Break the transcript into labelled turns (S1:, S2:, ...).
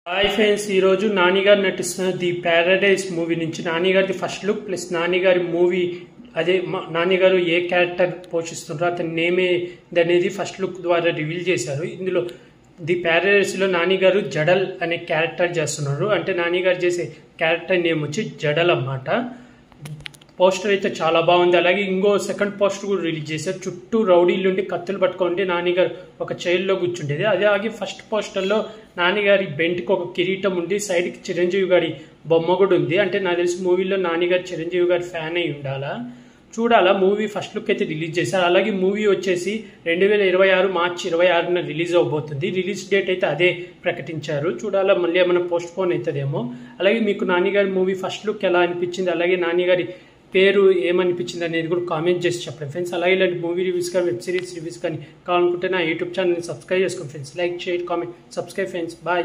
S1: Hi friends, ఈరోజు నాని గారు నటిస్తున్న ది ప్యారడైజ్ మూవీ నుంచి నాని గారి ఫస్ట్ లుక్ ప్లస్ నాని గారి మూవీ అదే నాని గారు ఏ క్యారెక్టర్ పోషిస్తున్నారో అతని నేమే అనేది ఫస్ట్ లుక్ ద్వారా రివీల్ చేశారు. ఇందులో ది ప్యారడైజ్లో నాని గారు జడల్ అనే క్యారెక్టర్ చేస్తున్నారు. అంటే నాని గారు చేసే క్యారెక్టర్ నేమ్ వచ్చి జడల్ అన్నమాట. పోస్టర్ అయితే చాలా బాగుంది. అలాగే ఇంకో సెకండ్ పోస్టర్ కూడా రిలీజ్ చేశారు. చుట్టూ రౌడీలు ఉండి కత్తులు పట్టుకుంటే నానిగారు ఒక చైర్లో కూర్చుండేది. అదే ఆగి ఫస్ట్ పోస్టర్లో నానిగారి బెంట్కి ఒక కిరీటం ఉంది, సైడ్కి చిరంజీవి గారి బొమ్మ కూడా ఉంది. అంటే నాకు తెలిసి మూవీలో నానిగారు చిరంజీవి గారి ఫ్యాన్ అయి ఉండాలా. చూడాలా. మూవీ ఫస్ట్ లుక్ అయితే రిలీజ్ చేశారు. అలాగే మూవీ వచ్చేసి 2026 మార్చి 26న రిలీజ్ అవబోతుంది. రిలీజ్ డేట్ అయితే అదే ప్రకటించారు. చూడాలా మళ్ళీ ఏమైనా పోస్ట్ పోన్ అవుతుందేమో. అలాగే మీకు నానిగారి మూవీ ఫస్ట్ లుక్ ఎలా అనిపించింది, అలాగే నానిగారి పేరు ఏమనిపించింది అనేది కూడా కామెంట్ చేసి చెప్పండి ఫ్రెండ్స్. అలాగే ఇలాంటి మూవీ రివ్యూస్ కానీ వెబ్ సిరీస్ రివ్యూస్ కానీ కావాలనుకుంటే నా యూట్యూబ్ ఛానల్ని సబ్స్క్రైబ్ చేసుకోండి friends. Like share comment subscribe friends. Bye.